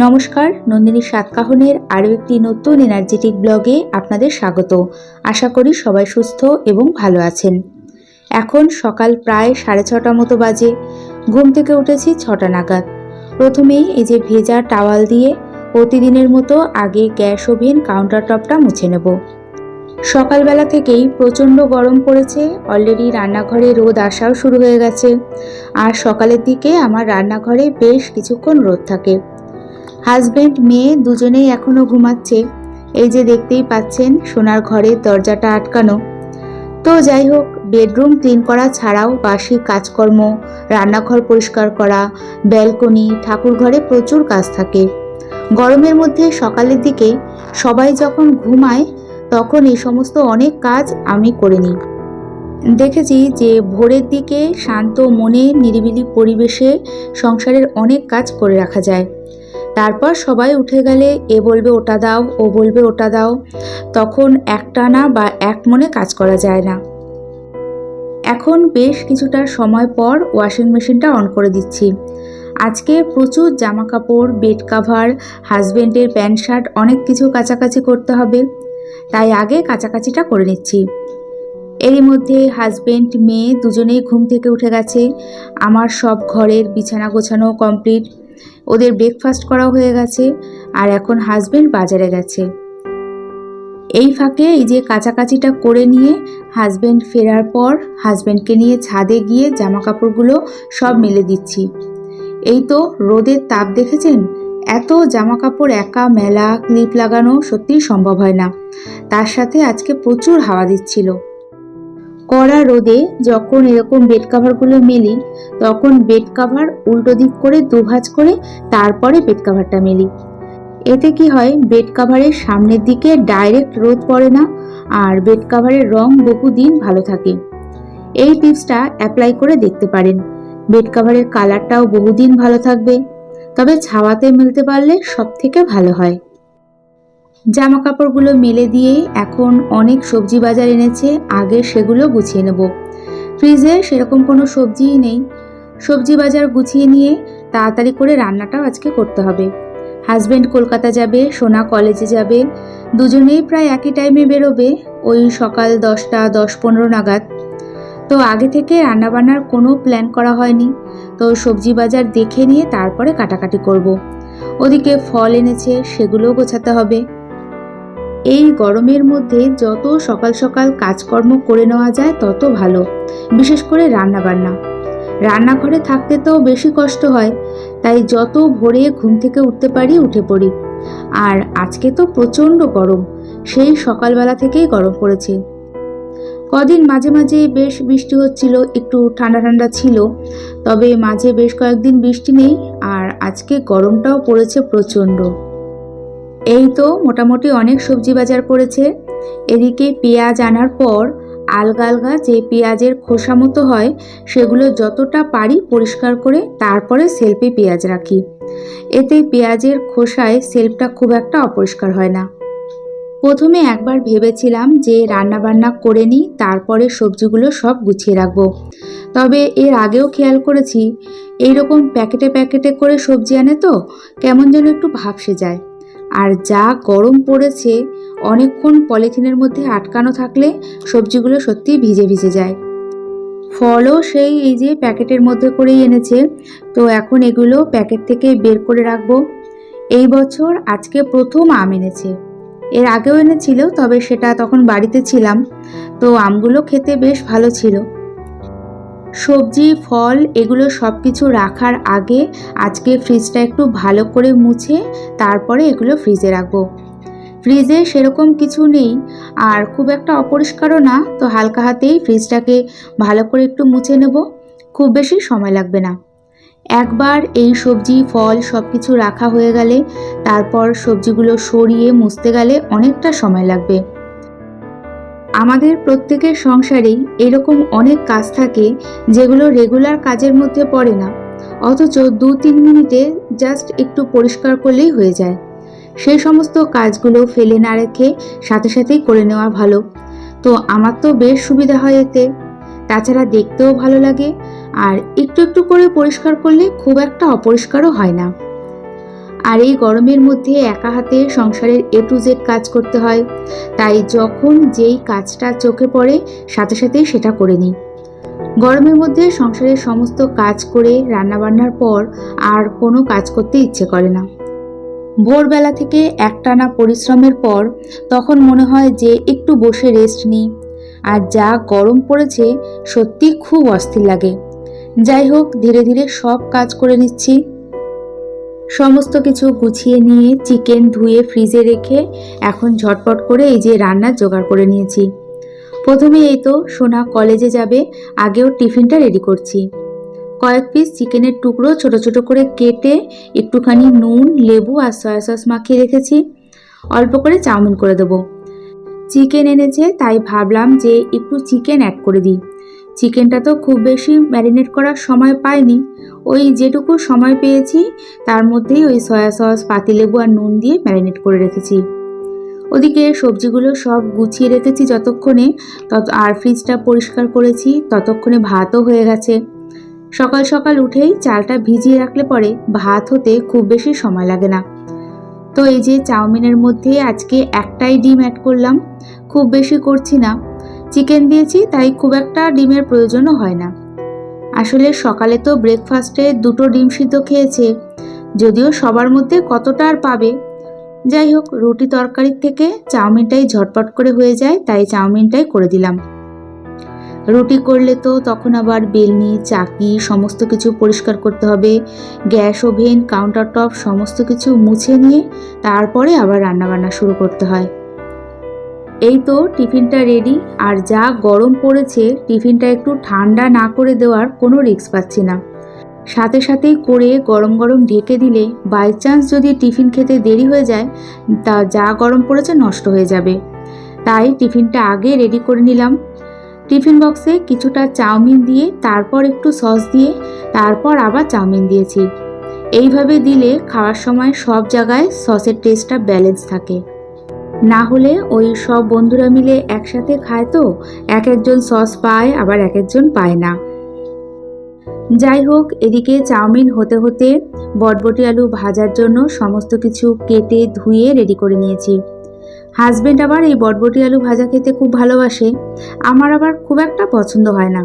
নমস্কার, নন্দিনী সাতকাহনের আরও একটি নতুন এনার্জেটিক ব্লগে আপনাদের স্বাগত। আশা করি সবাই সুস্থ এবং ভালো আছেন। এখন সকাল প্রায় 6:30 মতো বাজে। ঘুম থেকে উঠেছি 6টা নাগাদ। প্রথমেই এই যে ভেজা টাওয়াল দিয়ে প্রতিদিনের মতো আগে গ্যাস ওভেন কাউন্টার টপটা মুছে নেব। সকালবেলা থেকেই প্রচণ্ড গরম পড়েছে, অলরেডি রান্নাঘরে রোদ আসাও শুরু হয়ে গেছে। আর সকালের দিকে আমার রান্নাঘরে বেশ কিছুক্ষণ রোদ থাকে। হাজবেন্ড মেয়ে দুজনেই এখনো ঘুমাচ্ছে। এই যে দেখতেই পাচ্ছেন সোনার ঘরের দরজাটা আটকানো। তো যাই হোক, বেডরুম ক্লিন করা ছাড়াও বাসি কাজকর্ম, রান্নাঘর পরিষ্কার করা, ব্যালকনি, ঠাকুর ঘরে প্রচুর কাজ থাকে। গরমের মধ্যে সকালের দিকে সবাই যখন ঘুমায় তখন এই সমস্ত অনেক কাজ আমি করে নিই। দেখেছি যে ভোরের দিকে শান্ত মনে নিরিবিলি পরিবেশে সংসারের অনেক কাজ করে রাখা যায়। তারপর সবাই উঠে গেলে এ বলবে ওটা দাও, ও বলবে ওটা দাও, তখন একটানা বা এক মনে কাজ করা যায় না। এখন বেশ কিছুটা সময় পর ওয়াশিং মেশিনটা অন করে দিচ্ছি। আজকে প্রচুর জামা কাপড়, বেড কাভার, হাজবেন্ডের প্যান্ট শার্ট অনেক কিছু কাচাকাচি করতে হবে, তাই আগে কাচাকাচিটা করে নিচ্ছি। এরই মধ্যে হাজবেন্ড মেয়ে দুজনেই ঘুম থেকে উঠে গেছে। আমার সব ঘরের বিছানা গোছানো কমপ্লিট, ওদের ব্রেকফাস্ট করা হয়ে গেছে। আর এখন হাজবেন্ড বাজারে গেছে। এই ফাঁকে এই যে কাচাকাচিটা করে নিয়ে হাজবেন্ড ফেরার পর হাজবেন্ডকে নিয়ে ছাদে গিয়ে জামা কাপড়গুলো সব মেলে দিচ্ছি। এই তো রোদের তাপ দেখেছেন, এত জামা কাপড় একা মেলা ক্লিপ লাগানো সত্যিই সম্ভব হয় না। তার সাথে আজকে প্রচুর হাওয়া দিচ্ছিল। কড়া রোদে যখন এরকম বেড কাভারগুলো মেলি তখন বেড কাভার উল্টো দিক করে দুভাঁজ করে তারপরে বেড কাভারটা মেলি। এতে কি হয়, বেড কাভারের সামনের দিকে ডাইরেক্ট রোদ পড়ে না, আর বেড কাভারের রং বহুদিন ভালো থাকে। এই টিপসটা অ্যাপ্লাই করে দেখতে পারেন, বেড কাভারের কালারটাও বহুদিন ভালো থাকবে। তবে ছাওয়াতে মেলতে পারলে সব থেকে ভালো হয়। জামা কাপড়গুলো মেলে দিয়ে এখন অনেক সবজি বাজার এনেছে, আগে সেগুলো গুছিয়ে নেব। ফ্রিজে সেরকম কোনো সবজিই নেই। সবজি বাজার গুছিয়ে নিয়ে তাড়াতাড়ি করে রান্নাটাও আজকে করতে হবে। হাজবেন্ড কলকাতা যাবে, সোনা কলেজে যাবে, দুজনেই প্রায় একই টাইমে বেরোবে, ওই সকাল 10টা 10-15 নাগাদ। তো আগে থেকে রান্নাবান্নার কোনো প্ল্যান করা হয়নি, তো সবজি বাজার দেখে নিয়ে তারপরে কাটাকাটি করব। ওদিকে ফল এনেছে, সেগুলোও গোছাতে হবে। এই গরমের মধ্যে যত সকাল সকাল কাজকর্ম করে নেওয়া যায় তত ভালো, বিশেষ করে রান্নাবান্না। রান্নাঘরে থাকতে তো বেশি কষ্ট হয়, তাই যত ভোরে ঘুম থেকে উঠতে পারি উঠে পড়ি। আর আজকে তো প্রচণ্ড গরম, সেই সকালবেলা থেকেই গরম পড়েছে। কদিন মাঝে মাঝে বেশ বৃষ্টি হচ্ছিল, একটু ঠান্ডা ঠান্ডা ছিল, তবে মাঝে বেশ কয়েকদিন বৃষ্টি নেই। আর আজকে গরমটাও পড়েছে প্রচণ্ড। এই তো মোটামুটি অনেক সবজি বাজার করেছে। এদিকে পেঁয়াজ আনার পর আলগা আলগা যে পেঁয়াজের খোসা মতো হয় সেগুলো যতটা পারি পরিষ্কার করে তারপরে সেলফে পেঁয়াজ রাখি। এতে পেঁয়াজের খোসায় সেলফটা খুব একটা অপরিষ্কার হয় না। প্রথমে একবার ভেবেছিলাম যে রান্নাবান্না করে নিই, তারপরে সবজিগুলো সব গুছিয়ে রাখবো। তবে এর আগেও খেয়াল করেছি এইরকম প্যাকেটে প্যাকেটে করে সবজি আনে তো কেমন যেন একটু ভাবসে যায়। আর যা গরম পড়েছে, অনেকক্ষণ পলিথিনের মধ্যে আটকানো থাকলে সবজিগুলো সত্যিই ভিজে ভিজে যায়। ফলও সেই এই যে প্যাকেটের মধ্যে করেই এনেছে, তো এখন এগুলো প্যাকেট থেকে বের করে রাখবো। এই বছর আজকে প্রথম আম এনেছে, এর আগেও এনেছিল, তবে সেটা তখন বাড়িতে ছিলাম, তো আমগুলো খেতে বেশ ভালো ছিল। সবজি ফল এগুলো সব কিছু রাখার আগে আজকে ফ্রিজটা একটু ভালো করে মুছে তারপরে এগুলো ফ্রিজে রাখবো। ফ্রিজে সেরকম কিছু নেই আর খুব একটা অপরিষ্কারও না, তো হালকা হাতেই ফ্রিজটাকে ভালো করে একটু মুছে নেব, খুব বেশি সময় লাগবে না। একবার এই সবজি ফল সব কিছু রাখা হয়ে গেলে তারপর সবজিগুলো সরিয়ে মুছতে গেলে অনেকটা সময় লাগবে। আমাদের প্রত্যেকের সংসারেই এরকম অনেক কাজ থাকে যেগুলো রেগুলার কাজের মধ্যে পড়ে না, অথচ 2-3 মিনিটে জাস্ট একটু পরিষ্কার করলেই হয়ে যায়। সেই সমস্ত কাজগুলো ফেলে না রেখে সাথে সাথেই করে নেওয়া ভালো। তো আমার তো বেশ সুবিধা হয় এতে, তাছাড়া দেখতেও ভালো লাগে, আর একটু একটু করে পরিষ্কার করলে খুব একটা অপরিষ্কারও হয় না। আর এই গরমের মধ্যে একা হাতে সংসারের A to Z কাজ করতে হয়, তাই যখন যেই কাজটা চোখে পড়ে সাথে সাথেই সেটা করে নিই। গরমের মধ্যে সংসারের সমস্ত কাজ করে রান্নাবান্নার পর আর কোনো কাজ করতে ইচ্ছে করে না। ভোরবেলা থেকে একটানা পরিশ্রমের পর তখন মনে হয় যে একটু বসে রেস্ট নিই, আর যা গরম পড়েছে সত্যি খুব অস্থির লাগে। যাই হোক, ধীরে ধীরে সব কাজ করে নিচ্ছি। সমস্ত কিছু গুছিয়ে নিয়ে চিকেন ধুয়ে ফ্রিজে রেখে এখন ঝটপট করে এই যে রান্নার জোগাড় করে নিয়েছি। প্রথমে এই তো সোনা কলেজে যাবে, আগেও টিফিনটা রেডি করছি। কয়েক পিস চিকেনের টুকরো ছোট ছোট করে কেটে একটুখানি নুন, লেবু আর সয়া সস মাখিয়ে রেখেছি। অল্প করে চাউমিন করে দেবো। চিকেন এনেছে, তাই ভাবলাম যে একটু চিকেন অ্যাড করে দিই। চিকেনটা তো খুব বেশি ম্যারিনেট করার সময় পাইনি, ওই যেটুকু সময় পেয়েছি তার মধ্যেই ওই সয়া সস, পাতিলেবু আর নুন দিয়ে ম্যারিনেট করে রেখেছি। ওদিকে সবজিগুলো সব গুছিয়ে রেখেছি যতক্ষণে, আর ফ্রিজটা পরিষ্কার করেছি ততক্ষণে ভাতও হয়ে গেছে। সকাল সকাল উঠেই চালটা ভিজিয়ে রাখলে পরে ভাত হতে খুব বেশি সময় লাগে না। তো এই যে চাউমিনের মধ্যে আজকে একটাই ডিম অ্যাড করলাম, খুব বেশি করছি না। চিকেন দিয়েছি তাই খুব একটা ডিমের প্রয়োজনও হয় না। আসলে সকালে তো ব্রেকফাস্টে 2টো ডিম সিদ্ধ খেয়েছে, যদিও সবার মধ্যে কতটা আর পাবে। যাই হোক, রুটি তরকারির থেকে চাউমিনটাই ঝটপট করে হয়ে যায়, তাই চাউমিনটাই করে দিলাম। রুটি করলে তো তখন আবার বেলনি, চাকি সমস্ত কিছু পরিষ্কার করতে হবে। গ্যাস, ওভেন, কাউন্টার টপ সমস্ত কিছু মুছে নিয়ে তারপরে আবার রান্নাবান্না শুরু করতে হয়। এই তো টিফিনটা রেডি। আর যা গরম পড়েছে, টিফিনটা একটু ঠান্ডা না করে দেওয়ার কোনো রিস্ক পাচ্ছি না। সাথে সাথেই করে গরম গরম ঢেকে দিলে বাই চান্স যদি টিফিন খেতে দেরি হয়ে যায়, তা যা গরম পড়েছে নষ্ট হয়ে যাবে। তাই টিফিনটা আগে রেডি করে নিলাম। টিফিন বক্সে কিছুটা চাউমিন দিয়ে, তারপর একটু সস দিয়ে, তারপর আবার চাউমিন দিয়েছি। এইভাবে দিলে খাওয়ার সময় সব জায়গায় সসের টেস্টটা ব্যালেন্স থাকে। না হলে ওই সব বন্ধুরা মিলে একসাথে খায় তো এক একজন সস পায়, আবার এক একজন পায় না। যাই হোক, এদিকে চাউমিন হতে হতে বটবটি আলু ভাজার জন্য সমস্ত কিছু কেটে ধুয়ে রেডি করে নিয়েছি। হাজবেন্ড আবার এই বটবটি আলু ভাজা খেতে খুব ভালোবাসে, আমার আবার খুব একটা পছন্দ হয় না।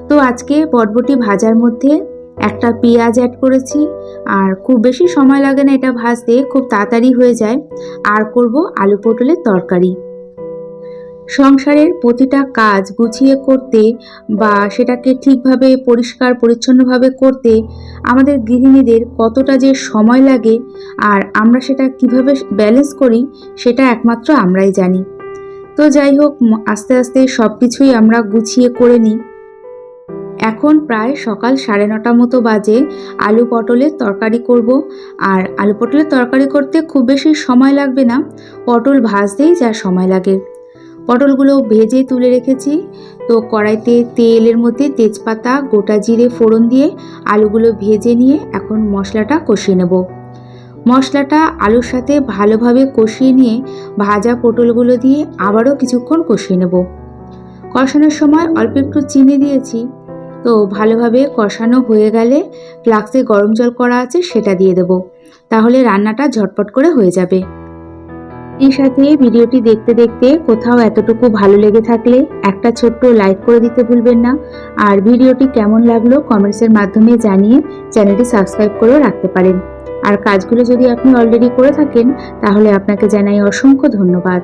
তো আজকে বটবটি ভাজার মধ্যে একটা পেঁয়াজ অ্যাড করেছি, আর খুব বেশি সময় লাগে না এটা ভাজতে, খুব তাড়াতাড়ি হয়ে যায়। আর করব আলু পটলের তরকারি। সংসারের প্রতিটা কাজ গুছিয়ে করতে বা সেটাকে ঠিকভাবে পরিষ্কার পরিচ্ছন্নভাবে করতে আমাদের গৃহিণীদের কতটা যে সময় লাগে, আর আমরা সেটা কিভাবে ব্যালেন্স করি সেটা একমাত্র আমরাই জানি। তো যাই হোক, আস্তে আস্তে সব কিছুই আমরা গুছিয়ে করে নিই। এখন প্রায় সকাল 9:30 মতো বাজে। আলু পটলের তরকারি করব। আর আলু পটলের তরকারি করতে খুব বেশি সময় লাগবে না, পটল ভাজতেই যা সময় লাগে। পটলগুলো ভেজে তুলে রেখেছি। তো কড়াইতে তেলের মধ্যে তেজপাতা, গোটা জিরে ফোড়ন দিয়ে আলুগুলো ভেজে নিয়ে এখন মশলাটা কষিয়ে নেব। মশলাটা আলুর সাথে ভালোভাবে কষিয়ে নিয়ে ভাজা পটলগুলো দিয়ে আবারও কিছুক্ষণ কষিয়ে নেব। কষানোর সময় অল্প একটু চিনি দিয়েছি। তো ভালোভাবে কষানো হয়ে গেলে ফ্লাক্সে গরম জল করা আছে সেটা দিয়ে দেব, তাহলে রান্নাটা ঝটপট করে হয়ে যাবে। এই সাথে ভিডিওটি দেখতে দেখতে কোথাও এতটুকু ভালো লেগে থাকলে একটা ছোট্ট লাইক করে দিতে ভুলবেন না। আর ভিডিওটি কেমন লাগলো কমেন্টসের মাধ্যমে জানিয়ে চ্যানেলটি সাবস্ক্রাইব করেও রাখতে পারেন। আর কাজগুলো যদি আপনি অলরেডি করে থাকেন তাহলে আপনাকে জানাই অসংখ্য ধন্যবাদ।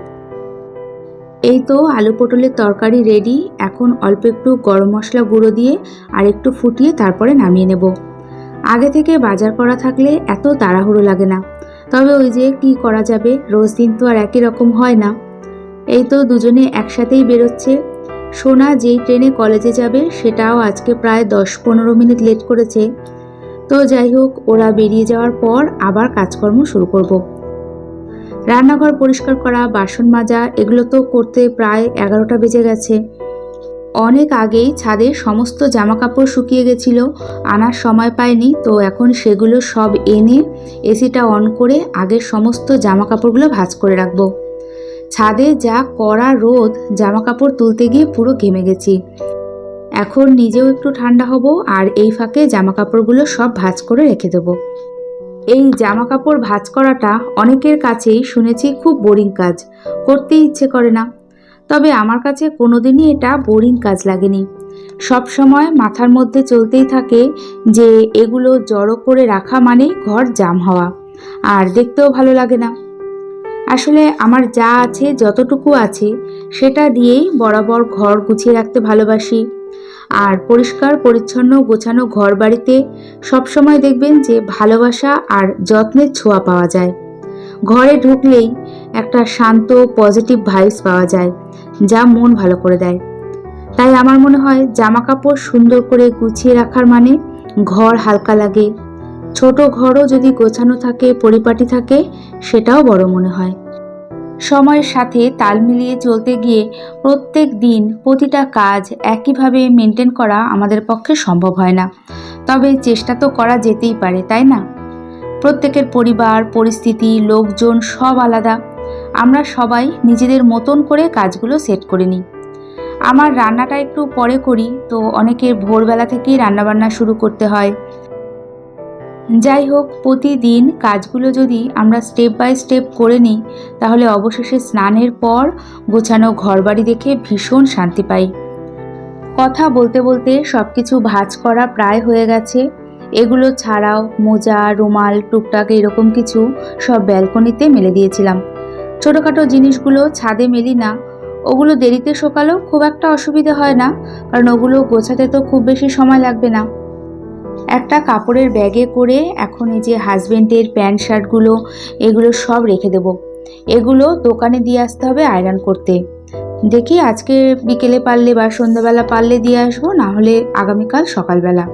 এই তো আলু পটলের তরকারি রেডি। এখন অল্প একটু গরম মশলা গুঁড়ো দিয়ে আর একটু ফুটিয়ে তারপরে নামিয়ে নেব। আগে থেকে বাজার করা থাকলে এত তাড়াহুড়ো লাগে না, তবে ওই যে কি করা যাবে, রোজ দিন তো আর একই রকম হয় না। এই তো দুজনে একসাথেই বেরোচ্ছে। সোনা যেই ট্রেনে কলেজে যাবে সেটাও আজকে প্রায় 10-15 মিনিট লেট করেছে। তো যাই হোক, ওরা বেরিয়ে যাওয়ার পর আবার কাজকর্ম শুরু করব। রান্নাঘর পরিষ্কার করা, বাসন মাজা এগুলো তো করতে প্রায় 11টা বেজে গেছে। অনেক আগেই ছাদে সমস্ত জামা কাপড় শুকিয়ে গেছিল, আনার সময় পাইনি। তো এখন সেগুলো সব এনে এসিটা অন করে আগের সমস্ত জামা কাপড়গুলো ভাঁজ করে রাখবো। ছাদে যা কড়া রোদ, জামা কাপড় তুলতে গিয়ে পুরো ঘেমে গেছি। এখন নিজেও একটু ঠান্ডা হব, আর এই ফাঁকে জামা কাপড়গুলো সব ভাঁজ করে রেখে দেবো। এই জামা কাপড় ভাঁজ করাটা অনেকের কাছেই শুনেছি খুব বোরিং কাজ, করতেই ইচ্ছে করে না। তবে আমার কাছে কোনোদিনই এটা বোরিং কাজ লাগেনি। সব সময় মাথার মধ্যে চলতেই থাকে যে এগুলো জড়ো করে রাখা মানেই ঘর জাম হওয়া, আর দেখতেও ভালো লাগে না। আসলে আমার যা আছে, যতটুকু আছে সেটা দিয়েই বরাবর ঘর গুছিয়ে রাখতে ভালোবাসি। আর পরিষ্কার পরিচ্ছন্ন গোছানো ঘর বাড়িতে সবসময় দেখবেন যে ভালোবাসা আর যত্নের ছোঁয়া পাওয়া যায়। ঘরে ঢুকলেই একটা শান্ত পজিটিভ ভাইবস পাওয়া যায়, যা মন ভালো করে দেয়। তাই আমার মনে হয় জামা কাপড় সুন্দর করে গুছিয়ে রাখার মানে ঘর হালকা লাগে। ছোট ঘরও যদি গোছানো থাকে, পরিপাটি থাকে, সেটাও বড় মনে হয়। সময়ের সাথে তাল মিলিয়ে চলতে গিয়ে প্রত্যেক দিন প্রতিটা কাজ একইভাবে মেনটেন করা আমাদের পক্ষে সম্ভব হয় না। তবে চেষ্টা তো করা যেতেই পারে, তাই না? প্রত্যেকের পরিবার, পরিস্থিতি, লোকজন সব আলাদা। আমরা সবাই নিজেদের মতন করে কাজগুলো সেট করে নিই। আমার রান্নাটা একটু পরে করি, তো অনেকের ভোরবেলা থেকেই রান্নাবান্না শুরু করতে হয়। যাই হোক, প্রতিদিন কাজগুলো যদি আমরা স্টেপ বাই স্টেপ করে নিই, তাহলে অবশেষে স্নানের পর গোছানো ঘরবাড়ি দেখে ভীষণ শান্তি পাই। কথা বলতে বলতে সব কিছু ভাঁজ করা প্রায় হয়ে গেছে। এগুলো ছাড়াও মোজা, রুমাল, টুকটাক এরকম কিছু সব ব্যালকনিতে মেলে দিয়েছিলাম। ছোটোখাটো জিনিসগুলো ছাদে মেলি না, ওগুলো দেরিতে শোকালেও খুব একটা অসুবিধা হয় না, কারণ ওগুলো গোছাতে তো খুব বেশি সময় লাগবে না। একটা কাপড়ের ব্যাগে করে এখন এই যে হাজবেন্ডের প্যান্ট শার্টগুলো, এগুলো সব রেখে দেব। এগুলো দোকানে দিয়ে আসতে হবে আয়রন করতে। দেখি আজকে বিকেলে পারলে বা সন্ধ্যাবেলা পারলে দিয়ে আসবো, না হলে আগামীকাল সকালবেলা।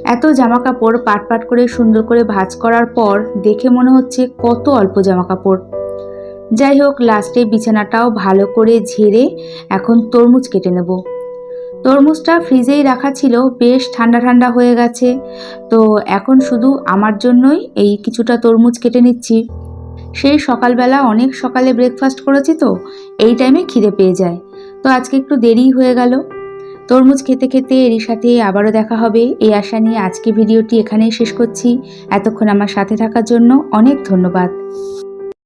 এত জামা কাপড় পাট পাট করে সুন্দর করে ভাঁজ করার পর দেখে মনে হচ্ছে কত অল্প জামা কাপড়। যাই হোক, লাস্টে বিছানাটাও ভালো করে ঝেড়ে এখন তরমুজ কেটে নেব। তরমুজটা ফ্রিজেই রাখা ছিল, বেশ ঠান্ডা ঠান্ডা হয়ে গেছে। তো এখন শুধু আমার জন্যই এই কিছুটা তরমুজ কেটে নিচ্ছি। সেই সকালবেলা অনেক সকালে ব্রেকফাস্ট করেছি, তো এই টাইমে খিদে পেয়ে যায়। তো আজকে একটু দেরিই হয়ে গেল। তরমুজ খেতে খেতে এরই সাথে আবারও দেখা হবে, এই আশা নিয়ে আজকে ভিডিওটি এখানেই শেষ করছি। এতক্ষণ আমার সাথে থাকার জন্য অনেক ধন্যবাদ।